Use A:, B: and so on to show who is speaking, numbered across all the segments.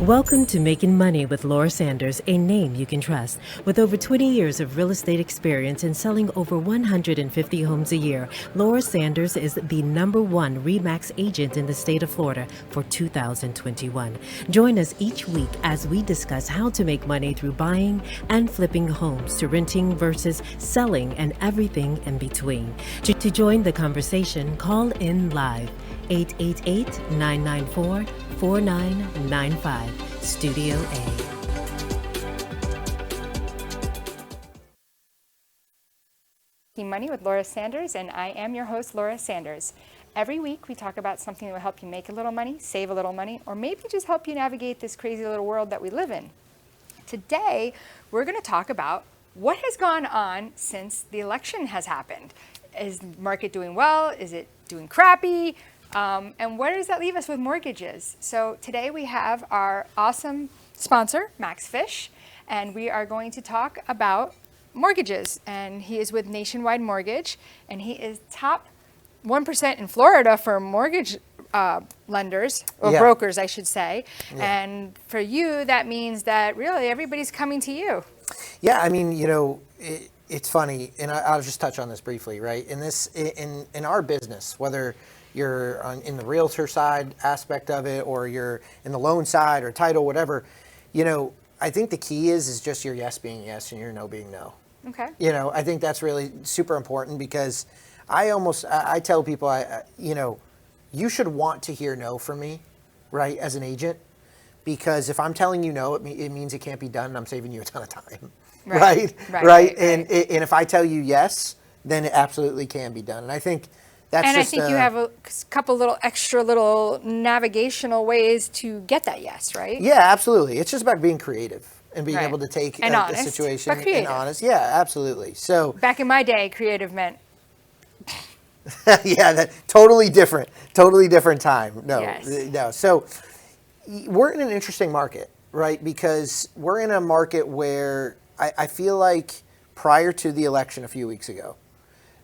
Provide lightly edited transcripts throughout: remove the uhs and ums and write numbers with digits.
A: Welcome to Making Money with Laura Sanders, a name you can trust. With over 20 years of real estate experience and selling over 150 homes a year, Laura Sanders is the #1 RE/MAX agent in the state of Florida for 2021. Join us each week as we discuss how to make money through buying and flipping homes to renting versus selling and everything in between. To join the conversation, call in live 888-994-4995, Studio A.
B: Money with Laura Sanders, and I am your host, Laura Sanders. Every week we talk about something that will help you make a little money, save a little money, or maybe just help you navigate this crazy little world that we live in. Today, we're going to talk about what has gone on since the election has happened. Is the market doing well? Is it doing crappy? And where does that leave us with mortgages? So today we have our awesome sponsor, Max Fisch, and we are going to talk about mortgages. And he is with Nationwide Mortgage, and he is top 1% in Florida for mortgage lenders, or brokers, I should say. Yeah. And for you, that means that really everybody's coming to you.
C: Yeah, I mean, it's funny, and I'll just touch on this briefly, right? In our business, whether you're in the realtor side aspect of it, or you're in the loan side or title, whatever, I think the key is just your yes being yes and your no being no.
B: Okay.
C: I think that's really super important, because I tell people, you should want to hear no from me, right, as an agent, because if I'm telling you no, it means it can't be done, and I'm saving you a ton of time, right? And if I tell you yes, then it absolutely can be done. And I think that's
B: I think you have a couple little extra little navigational ways to get that yes, right?
C: Yeah, absolutely. It's just about being creative and being able to take a situation and honest. Yeah, absolutely. So
B: back in my day, creative meant
C: yeah, that totally different time. No,
B: yes.
C: No. So we're in an interesting market, right? Because we're in a market where I feel like prior to the election a few weeks ago,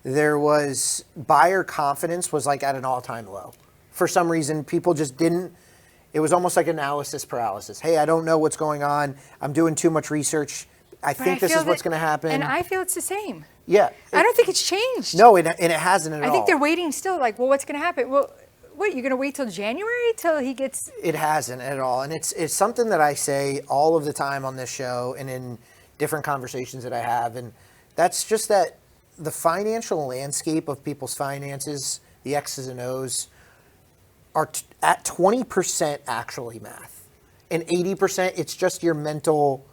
C: there was buyer confidence was like at an all-time low. For some reason, people just didn't. It was almost like analysis paralysis. Hey, I don't know what's going on. I'm doing too much research. I think this is what's going to happen.
B: And I feel it's the same.
C: Yeah.
B: I don't think it's changed.
C: No, and it hasn't at all.
B: I think they're waiting still, like, well, what's going to happen? Well, what, you're going to wait till January till he gets...
C: It hasn't at all. And it's something that I say all of the time on this show and in different conversations that I have. And that's just that the financial landscape of people's finances, the X's and O's, are at 20% actually math. And 80%, it's just your mental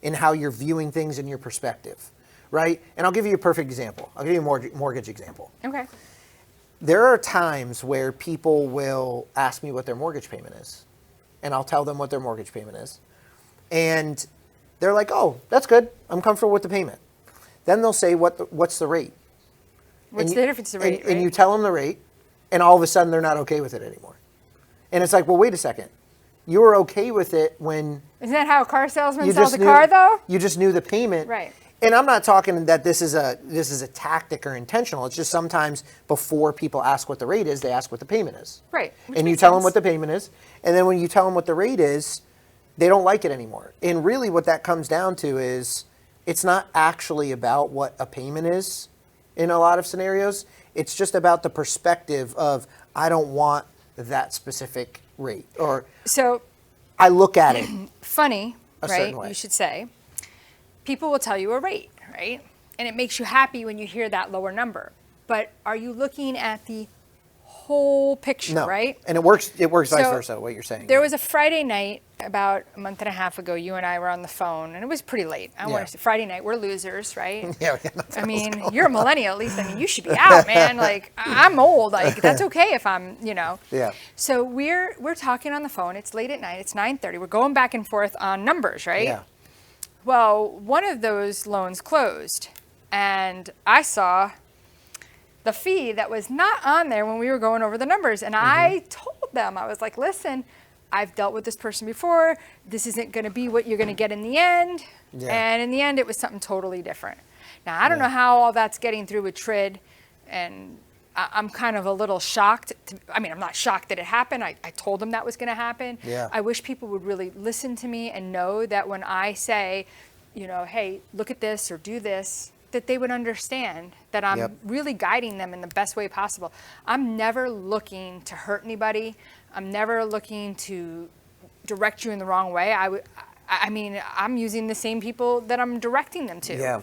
C: and how you're viewing things and your perspective, right? And I'll give you a perfect example. I'll give you a mortgage example.
B: Okay.
C: There are times where people will ask me what their mortgage payment is, and I'll tell them what their mortgage payment is. And they're like, oh, that's good. I'm comfortable with the payment. Then they'll say, what's the rate?
B: What's the difference in the rate?
C: And you tell them the rate, and all of a sudden they're not okay with it anymore. And it's like, well, wait a second. You were okay with it when...
B: Isn't that how a car salesman sells a car, though?
C: You just knew the payment.
B: Right.
C: And I'm not talking that this is a tactic or intentional. It's just sometimes before people ask what the rate is, they ask what the payment is.
B: Right.
C: And you tell them what the payment is. And then when you tell them what the rate is, they don't like it anymore. And really what that comes down to is it's not actually about what a payment is in a lot of scenarios. It's just about the perspective of, I don't want that specific rate. Or
B: so
C: I look at it
B: funny,
C: a
B: right?
C: certain way.
B: You should say. People will tell you a rate, right? And it makes you happy when you hear that lower number. But are you looking at the whole picture,
C: No.
B: right?
C: And it works vice versa, what you're saying.
B: There was a Friday night about a month and a half ago, you and I were on the phone, and it was pretty late. I want to say Friday night, we're losers, right?
C: Yeah,
B: I mean, you're a millennial, at least. I mean, you should be out, man. Like, I'm old. Like, that's okay if I'm,
C: Yeah.
B: So we're talking on the phone. It's late at night. It's 9:30. We're going back and forth on numbers, right?
C: Yeah.
B: Well, one of those loans closed, and I saw the fee that was not on there when we were going over the numbers. And I told them, I was like, listen, I've dealt with this person before. This isn't going to be what you're going to get in the end.
C: Yeah.
B: And in the end, it was something totally different. Now, I don't know how all that's getting through with TRID and I'm kind of a little shocked. I'm not shocked that it happened. I told them that was going to happen.
C: Yeah.
B: I wish people would really listen to me and know that when I say, hey, look at this or do this, that they would understand that I'm really guiding them in the best way possible. I'm never looking to hurt anybody. I'm never looking to direct you in the wrong way. I'm using the same people that I'm directing them to.
C: Yeah.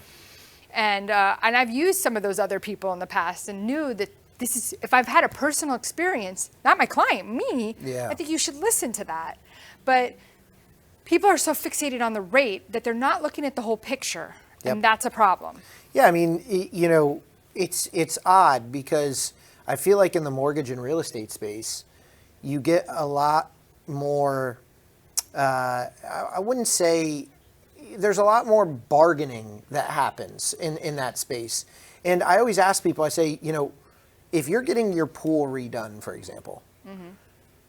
B: And I've used some of those other people in the past and knew that if I've had a personal experience, not my client, me, I think you should listen to that. But people are so fixated on the rate that they're not looking at the whole picture.
C: Yep.
B: And that's a problem.
C: Yeah, it's odd because I feel like in the mortgage and real estate space, you get a lot more, I wouldn't say, there's a lot more bargaining that happens in that space. And I always ask people, I say, if you're getting your pool redone, for example,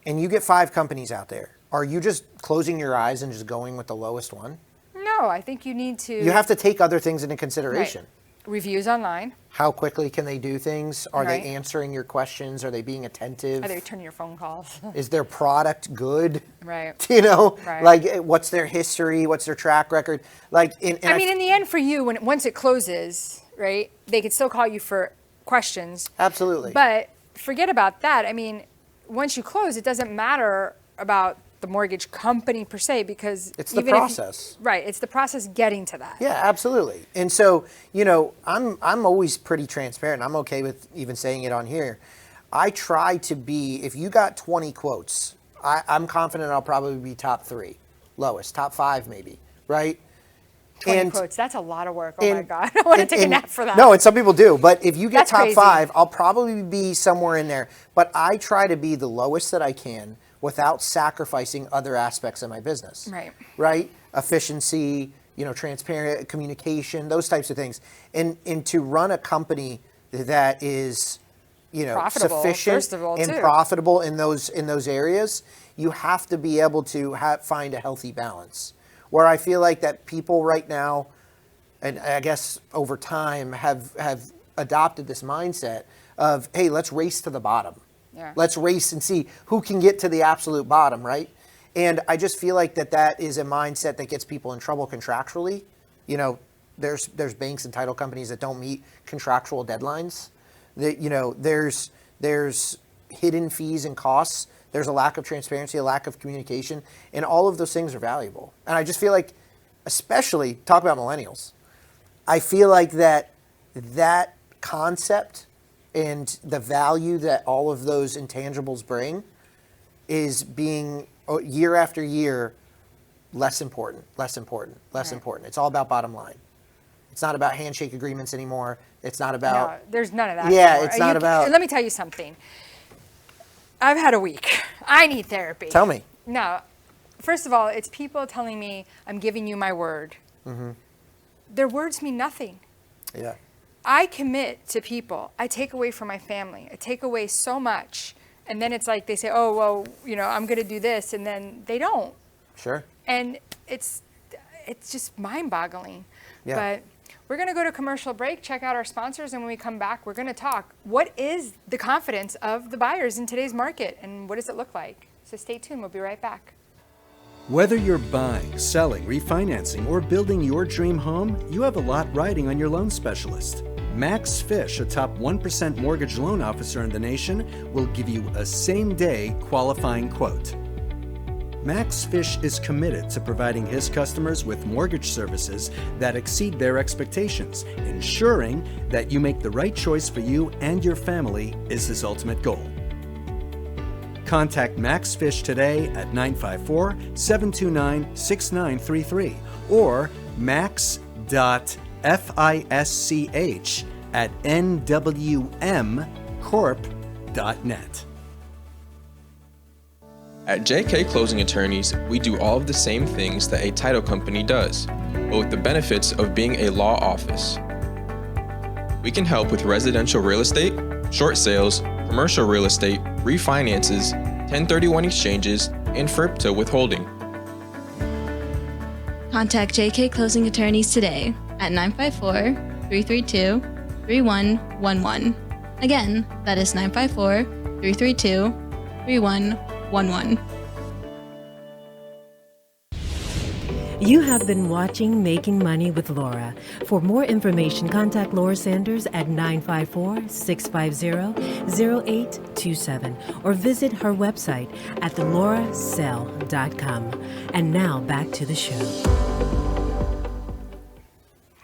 C: and you get 5 companies out there, are you just closing your eyes and just going with the lowest one?
B: No, I think you need to.
C: You have to take other things into consideration.
B: Right. Reviews online.
C: How quickly can they do things? Are
B: Right.
C: they answering your questions? Are they being attentive?
B: Are they returning your phone calls?
C: Is their product good?
B: Right. Right.
C: Like what's their history? What's their track record? Like, in
B: the end, for you, once it closes, right, they could still call you for questions.
C: Absolutely.
B: But forget about that. Once you close, it doesn't matter about the mortgage company per se, because
C: it's the process.
B: Right. It's the process getting to that.
C: Yeah, absolutely. And so, I'm always pretty transparent. I'm okay with even saying it on here. I try to be, if you got 20 quotes, I'm confident I'll probably be top 3, lowest, top 5 maybe, right?
B: 20 quotes, that's a lot of work. Oh my God, I want to take a nap for that.
C: No, and some people do. But if you get
B: That's
C: top
B: crazy.
C: 5, I'll probably be somewhere in there. But I try to be the lowest that I can without sacrificing other aspects of my business.
B: Right.
C: Right? Efficiency, transparent communication, those types of things. And to run a company that is,
B: Profitable,
C: sufficient
B: first of all,
C: and
B: too.
C: profitable in those areas, you have to be able to find a healthy balance. Where I feel like that people right now, and I guess over time, have adopted this mindset of, hey, let's race to the bottom.
B: Yeah.
C: Let's race and see who can get to the absolute bottom, right? And I just feel like that is a mindset that gets people in trouble contractually. There's banks and title companies that don't meet contractual deadlines. There's hidden fees and costs. There's a lack of transparency, a lack of communication, and all of those things are valuable. And I just feel like, especially, talk about millennials, I feel like that concept and the value that all of those intangibles bring is being, year after year, less important. It's all about bottom line. It's not about handshake agreements anymore. It's not about...
B: No, there's none of that
C: Yeah,
B: anymore.
C: it's not about...
B: Let me tell you something. I've had a week. I need therapy.
C: Tell me.
B: No. First of all, it's people telling me, I'm giving you my word. Mm-hmm. Their words mean nothing.
C: Yeah.
B: I commit to people. I take away from my family. I take away so much. And then it's like they say, oh, well, I'm going to do this. And then they don't.
C: Sure.
B: And it's just mind-boggling.
C: Yeah.
B: But we're going to go to commercial break, check out our sponsors, and when we come back, we're going to talk. What is the confidence of the buyers in today's market, and what does it look like? So stay tuned. We'll be right back.
D: Whether you're buying, selling, refinancing, or building your dream home, you have a lot riding on your loan specialist. Max Fisch, a top 1% mortgage loan officer in the nation, will give you a same-day qualifying quote. Max Fisch is committed to providing his customers with mortgage services that exceed their expectations. Ensuring that you make the right choice for you and your family is his ultimate goal. Contact Max Fisch today at 954-729-6933 or max.fisch@nwmcorp.net.
E: At JK Closing Attorneys, we do all of the same things that a title company does, but with the benefits of being a law office. We can help with residential real estate, short sales, commercial real estate, refinances, 1031 exchanges, and FRIPTA withholding.
F: Contact JK Closing Attorneys today at 954-332-3111 Again, that is 954-332-3111.
A: You have been watching Making Money with Laura. For more information, contact Laura Sanders at 954-650-0827 or visit her website at thelaurazell.com. And now back to the show.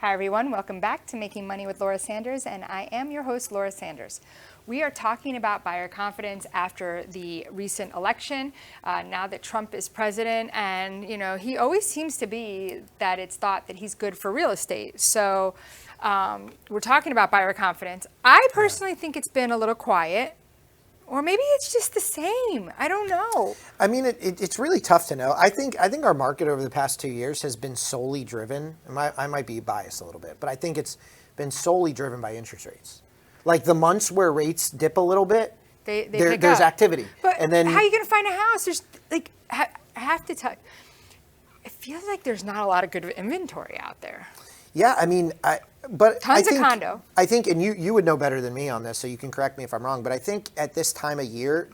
B: Hi everyone, welcome back to Making Money with Laura Sanders, and I am your host, Laura Sanders. We are talking about buyer confidence after the recent election, now that Trump is president, and he always seems to be that it's thought that he's good for real estate. So we're talking about buyer confidence. I personally think it's been a little quiet. Or maybe it's just the same. I don't know.
C: I mean, it's really tough to know. I think our market over the past 2 years has been solely driven. I might be biased a little bit, but I think it's been solely driven by interest rates. Like the months where rates dip a little bit, there's activity.
B: But
C: and then
B: how are you going to find a house? There's like I have to tell you, it feels like there's not a lot of good inventory out there.
C: Yeah, I mean,
B: Tons of condo.
C: I think, and you would know better than me on this, so you can correct me if I'm wrong. But I think at this time of year,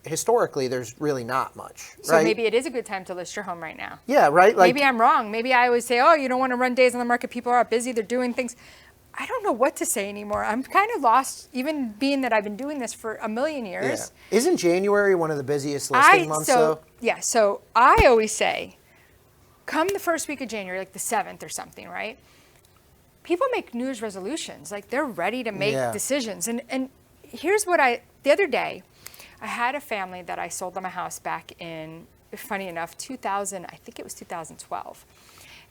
C: historically there's really not much.
B: So
C: right?
B: maybe it is a good time to list your home right now.
C: Yeah, right. Like,
B: maybe I'm wrong. Maybe I always say, oh, you don't want to run days on the market. People are busy. They're doing things. I don't know what to say anymore. I'm kind of lost, even being that I've been doing this for a million years.
C: Yeah. Isn't January one of the busiest listing months though?
B: Yeah. So I always say, come the first week of January, like the 7th or something, right? People make New Year's resolutions. Like they're ready to make decisions. And here's what the other day, I had a family that I sold them a house back in, funny enough, 2000, I think it was 2012.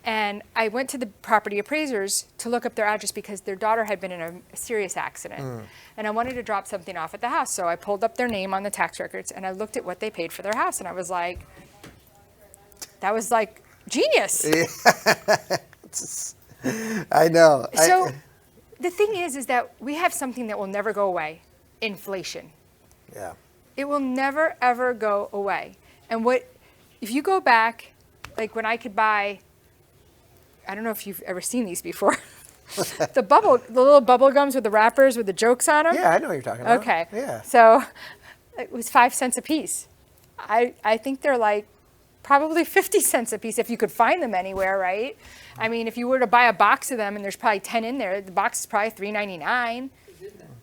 B: And I went to the property appraisers to look up their address because their daughter had been in a serious accident. And I wanted to drop something off at the house. So I pulled up their name on the tax records and I looked at what they paid for their house. And I was like, that was like genius.
C: I know.
B: So the thing is that we have something that will never go away, inflation.
C: Yeah.
B: It will never, ever go away. And if you go back, like when I could buy, I don't know if you've ever seen these before, the little bubble gums with the wrappers with the jokes on them.
C: Yeah, I know what you're talking about.
B: Okay.
C: Yeah.
B: So it was 5 cents a piece. I think they're like probably 50 cents a piece if you could find them anywhere, right? I mean, if you were to buy a box of them and there's probably 10 in there, the box is probably $3.99,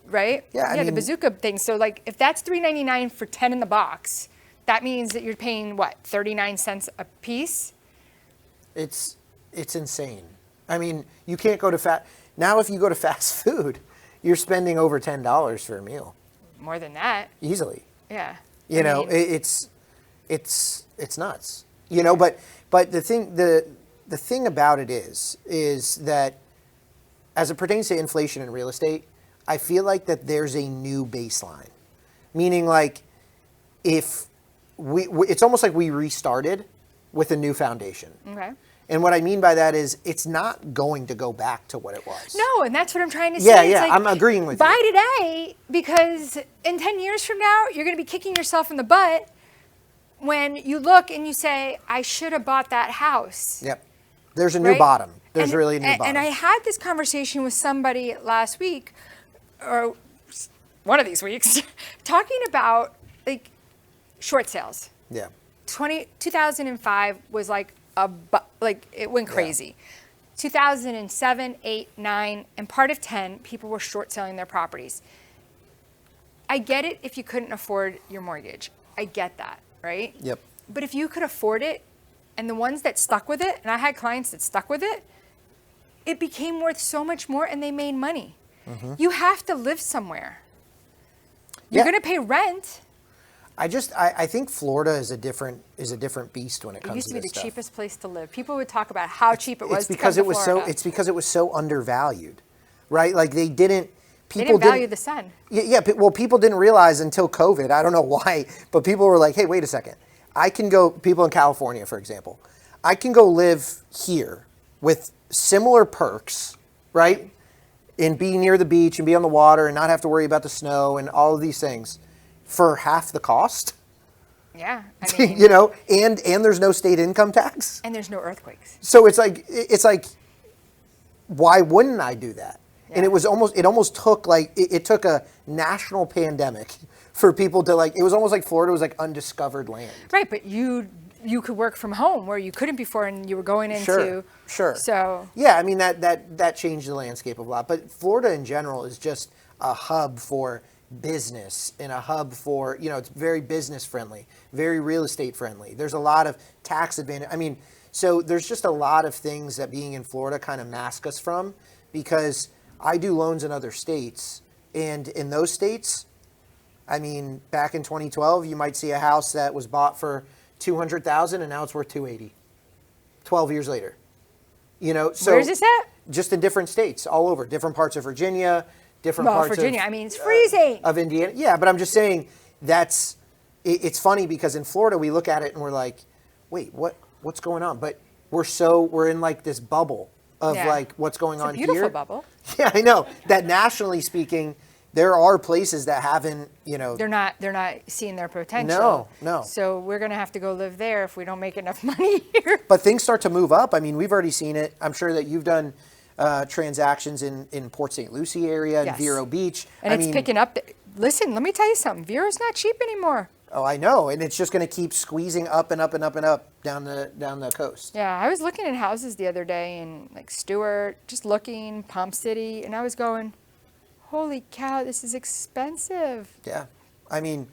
B: right?
C: Yeah, I
B: the
C: mean,
B: bazooka thing. So like if that's $3.99 for 10 in the box, that means that you're paying what, 39 cents a piece?
C: It's insane. I mean, you can't go to now if you go to fast food, you're spending over $10 for a meal.
B: More than that.
C: Easily.
B: Yeah.
C: It's nuts. But the thing about it is that as it pertains to inflation in real estate, I feel like that there's a new baseline. Meaning like if it's almost like we restarted with a new foundation.
B: Okay.
C: And what I mean by that is it's not going to go back to what it was.
B: No, and that's what I'm trying to say.
C: Yeah,
B: it's like,
C: I'm agreeing with you.
B: Buy today because in 10 years from now, you're going to be kicking yourself in the butt when you look and you say, I should have bought that house.
C: Yep. There's a new bottom. There's really a new bottom.
B: And I had this conversation with somebody last week, or one of these weeks, talking about like short sales.
C: Yeah.
B: 2005 was like it went crazy. 2007, 8, 9, and part of 10, people were short selling their properties. I get it if you couldn't afford your mortgage. I get that, right?
C: Yep.
B: But if you could afford it, and the ones that stuck with it, and I had clients that stuck with it, it became worth so much more and they made money. Mm-hmm. You have to live somewhere. You're going to pay rent.
C: I think Florida is a different beast when it comes to this stuff.
B: It used to be the cheapest place to live. People would talk about how cheap it was
C: to come to Florida. It's because it was so undervalued, right? Like they didn't
B: value the sun.
C: Yeah, well, people didn't realize until COVID. I don't know why, but people were like, hey, wait a second. People in California, for example, I can go live here with similar perks, right? And be near the beach and be on the water and not have to worry about the snow and all of these things for half the cost.
B: Yeah. I mean,
C: and there's no state income tax.
B: And there's no earthquakes.
C: So it's like, why wouldn't I do that? And it almost took like, it took a national pandemic for people to like, it was almost like Florida was like undiscovered land.
B: Right, but you could work from home where you couldn't before, and you were going into.
C: Sure.
B: So.
C: Yeah, I mean, that changed the landscape a lot. But Florida in general is just a hub for business and a hub for, it's very business friendly, very real estate friendly. There's a lot of tax advantage. I mean, so there's just a lot of things that being in Florida kind of mask us from, because I do loans in other states, and in those states, I mean, back in 2012, you might see a house that was bought for $200,000 and now it's worth $280,000. 12 years later, So
B: Where's this at?
C: Just in different states, all over, different parts of Virginia, different parts
B: Virginia.
C: of
B: I mean, it's freezing.
C: of Indiana. Yeah, but I'm just saying it's funny because in Florida we look at it and we're like, wait, what's going on? But we're in like this bubble of like what's going on here.
B: It's a beautiful bubble.
C: Yeah, I know that nationally speaking, there are places that haven't,
B: They're not seeing their potential.
C: No.
B: So we're going to have to go live there if we don't make enough money here.
C: But things start to move up. I mean, we've already seen it. I'm sure that you've done transactions in Port St. Lucie area and Vero Beach.
B: And it's picking up. Listen, let me tell you something. Vero's not cheap anymore.
C: Oh, I know. And it's just going to keep squeezing up and up and up and up down the coast.
B: Yeah, I was looking at houses the other day in like Stewart, just looking, Palm City, and I was going, holy cow, this is expensive.
C: Yeah. I mean,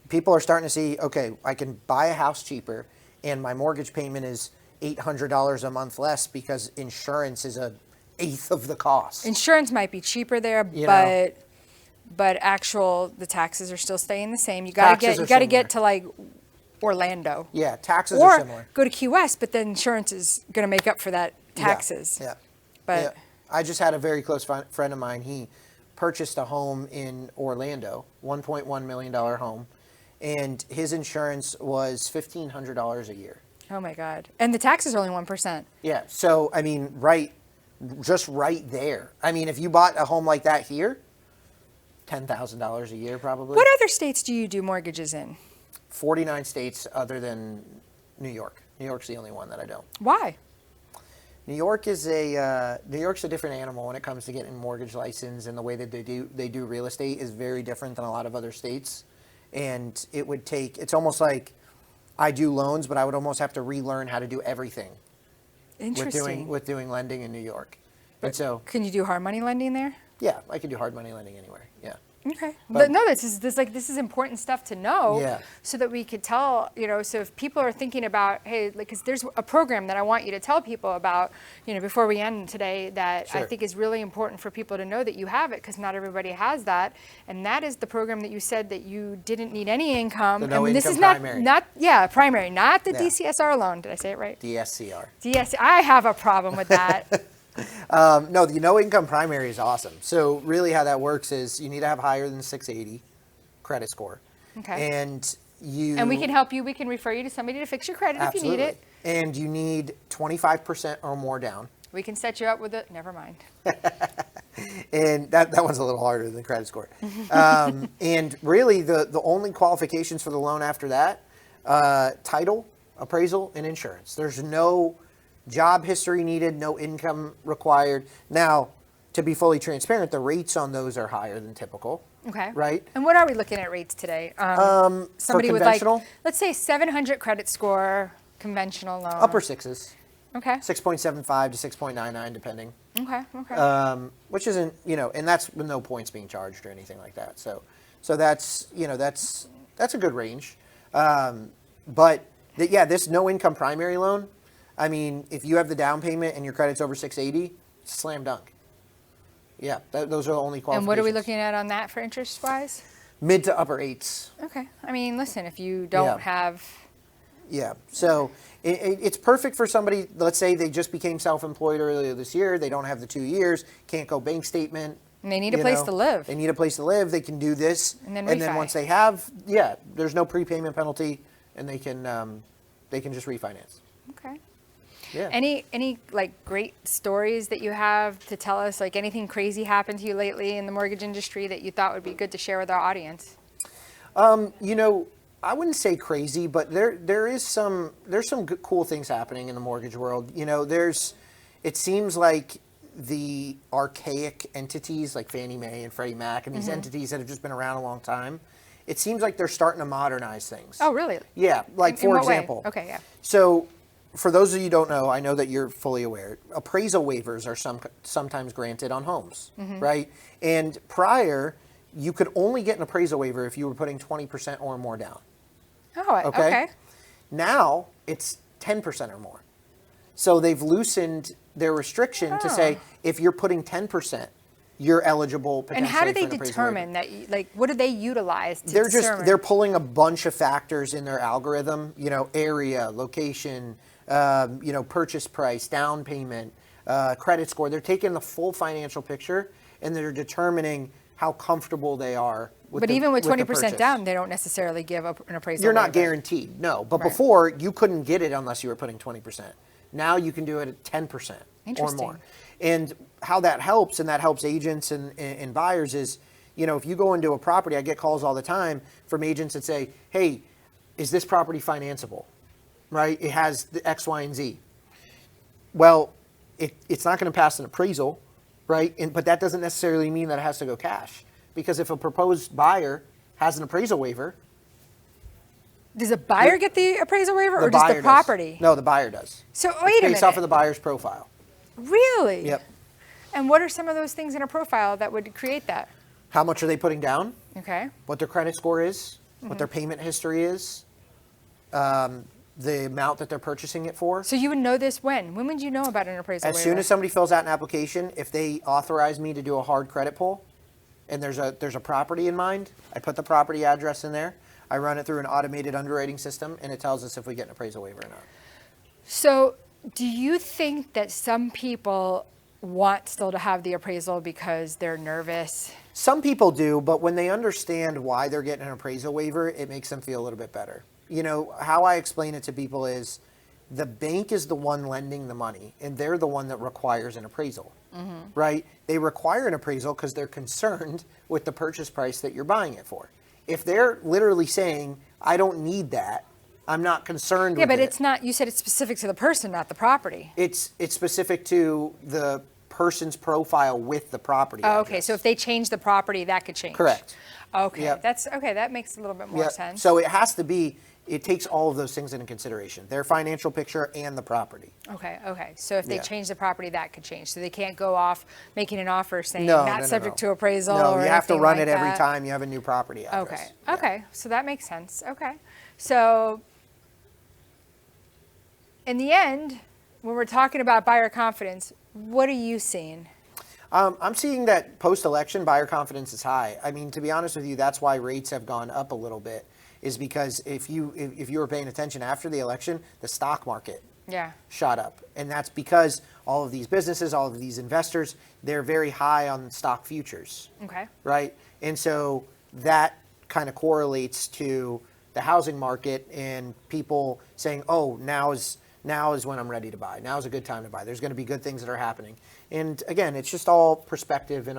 C: people are starting to see, okay, I can buy a house cheaper and my mortgage payment is $800 a month less because insurance is an eighth of the cost.
B: Insurance might be cheaper there, but the taxes are still staying the same. You got to get to like Orlando.
C: Yeah, taxes are similar.
B: Or go to Key West, but then insurance is going to make up for that taxes.
C: Yeah.
B: But
C: yeah. I just had a very close friend of mine. He purchased a home in Orlando, $1.1 million home, and his insurance was $1,500 a year.
B: Oh my God. And the taxes are only 1%.
C: Yeah. So, I mean, just right there. I mean, if you bought a home like that here, $10,000 a year probably.
B: What other states do you do mortgages in?
C: 49 states other than New York. New York's the only one that I don't.
B: Why?
C: New York's a different animal when it comes to getting mortgage license, and the way that they do real estate is very different than a lot of other states. And it's almost like I do loans, but I would almost have to relearn how to do everything.
B: Interesting.
C: With doing lending in New York. And so,
B: can you do hard money lending there?
C: yeah, I can do hard money lending anywhere. Yeah.
B: Okay. But no, this is important stuff to know.
C: Yeah.
B: So that we could tell, so if people are thinking about, hey, because there's a program that I want you to tell people about, before we end today, that I think is really important for people to know that you have it, because not everybody has that. And that is the program that you said that you didn't need any income.
C: The no
B: this
C: income
B: is
C: primary.
B: Primary, not the DCSR loan. Did I say it right?
C: DSCR.
B: I have a problem with that.
C: No, the no income primary is awesome. So really how that works is you need to have higher than 680 credit score.
B: Okay.
C: And
B: we can help you. We can refer you to somebody to fix your credit if you need it.
C: And you need 25% or more down.
B: We can set you up with it. Never mind.
C: And that one's a little harder than credit score. And really the only qualifications for the loan after that, title, appraisal, and insurance. There's no job history needed, no income required. Now, to be fully transparent, the rates on those are higher than typical.
B: Okay.
C: Right?
B: And what are we looking at rates today? Somebody with let's say 700 credit score, conventional loan.
C: Upper sixes.
B: Okay.
C: 6.75 to 6.99 depending.
B: Okay.
C: Which isn't, and that's with no points being charged or anything like that. So that's, that's a good range. But this no income primary loan, I mean, if you have the down payment and your credit's over 680, slam dunk. Yeah, those are the only qualifications.
B: And what are we looking at on that for interest-wise?
C: Mid to upper eights.
B: Okay. I mean, listen, if you don't have...
C: Yeah, so it's perfect for somebody, let's say they just became self-employed earlier this year, they don't have the 2 years, can't go bank statement.
B: And they need a place to live.
C: They need a place to live, they can do this.
B: And then
C: once they have, there's no prepayment penalty, and they can just refinance.
B: Okay.
C: Yeah.
B: Any like great stories that you have to tell us? Like anything crazy happened to you lately in the mortgage industry that you thought would be good to share with our audience?
C: I wouldn't say crazy, but there's some good, cool things happening in the mortgage world. It seems like the archaic entities like Fannie Mae and Freddie Mac and these entities that have just been around a long time, it seems like they're starting to modernize things.
B: Oh, really?
C: Yeah, like
B: In
C: for
B: what way?
C: example.
B: Okay, yeah.
C: So for those of you who don't know, I know that you're fully aware, appraisal waivers are sometimes granted on homes, right? And prior, you could only get an appraisal waiver if you were putting 20% or more down.
B: Oh, okay.
C: Now it's 10% or more. So they've loosened their restriction to say if you're putting 10%, you're eligible potentially.
B: And how do they
C: for an appraisal waiver.
B: determine that? Like, what do they utilize to
C: They're
B: determine?
C: they're pulling a bunch of factors in their algorithm. You know, area, location, purchase price, down payment, credit score. They're taking the full financial picture and they're determining how comfortable they are with
B: But even with
C: the
B: 20%
C: purchase.
B: down, they don't necessarily give an appraisal.
C: You're not
B: waiver.
C: guaranteed, no. But
B: Right.
C: before, you couldn't get it unless you were putting 20%. Now you can do it at 10% or
B: Interesting.
C: more. And how that helps, and that helps agents and buyers is, if you go into a property, I get calls all the time from agents that say, hey, is this property financeable? Right? It has the X, Y, and Z. Well, it's not going to pass an appraisal, right? But that doesn't necessarily mean that it has to go cash. Because if a proposed buyer has an appraisal waiver,
B: Does a buyer get the appraisal waiver or
C: the
B: just
C: buyer
B: the
C: does.
B: property?
C: No, the buyer does.
B: So wait a minute.
C: Based off of the buyer's profile.
B: Really?
C: Yep.
B: And what are some of those things in a profile that would create that?
C: How much are they putting down?
B: Okay.
C: What their credit score is, what their payment history is, the amount that they're purchasing it for.
B: So you would know this when? When would you know about an appraisal
C: As
B: waiver?
C: soon as somebody fills out an application, if they authorize me to do a hard credit pull, and there's a property in mind, I put the property address in there, I run it through an automated underwriting system, and it tells us if we get an appraisal waiver or not.
B: So do you think that some people want still to have the appraisal because they're nervous?
C: Some people do, but when they understand why they're getting an appraisal waiver, it makes them feel a little bit better. How I explain it to people is the bank is the one lending the money, and they're the one that requires an appraisal, right? They require an appraisal because they're concerned with the purchase price that you're buying it for. If they're literally saying, I don't need that, I'm not concerned with it.
B: Yeah, but it's not, you said it's specific to the person, not the property.
C: It's specific to the person's profile with the property
B: Oh, okay,
C: address.
B: so if they change the property, that could change.
C: Correct.
B: Okay,
C: Yep.
B: that makes a little bit more
C: Yeah.
B: sense.
C: So it takes all of those things into consideration, their financial picture and the property.
B: Okay. So if they
C: Yeah.
B: change the property, that could change. So they can't go off making an offer saying
C: No,
B: not
C: no,
B: subject
C: no.
B: to appraisal
C: No,
B: or
C: you have to
B: anything
C: run
B: like
C: it every
B: that.
C: time you have a new property address.
B: Okay.
C: Yeah.
B: Okay. So that makes sense. Okay. So in the end, when we're talking about buyer confidence, what are you seeing?
C: I'm seeing that post-election buyer confidence is high. I mean, to be honest with you, that's why rates have gone up a little bit, is because if you were paying attention after the election, the stock market
B: Yeah.
C: shot up. And that's because all of these businesses, all of these investors, they're very high on stock futures,
B: Okay.
C: right? And so that kind of correlates to the housing market and people saying, oh, now is when I'm ready to buy. Now is a good time to buy. There's going to be good things that are happening. And again, it's just all perspective and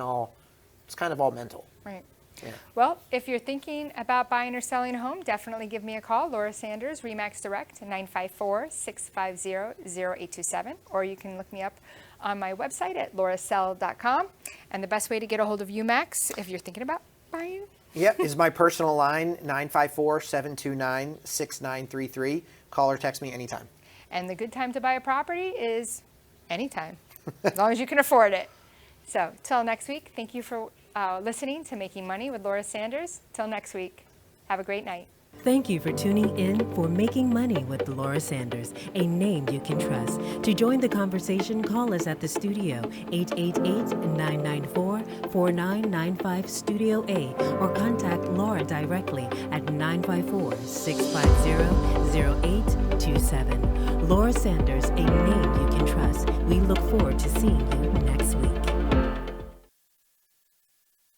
C: it's kind of all mental.
B: Right.
C: Yeah.
B: Well, if you're thinking about buying or selling a home, definitely give me a call. Laura Sanders, RE/MAX Direct, 954-650-0827. Or you can look me up on my website at laurasell.com. And the best way to get a hold of you, Max, if you're thinking about buying.
C: Yep, is my personal line, 954-729-6933. Call or text me anytime.
B: And the good time to buy a property is anytime, as long as you can afford it. So till next week, thank you for listening to Making Money with Laura Sanders. Till next week, have a great night.
A: Thank you for tuning in for Making Money with Laura Sanders, a name you can trust. To join the conversation, call us at the studio, 888-994-4995 Studio A, or contact Laura directly at 954-650-0827. Laura Sanders, a name you can trust. We look forward to seeing you next week.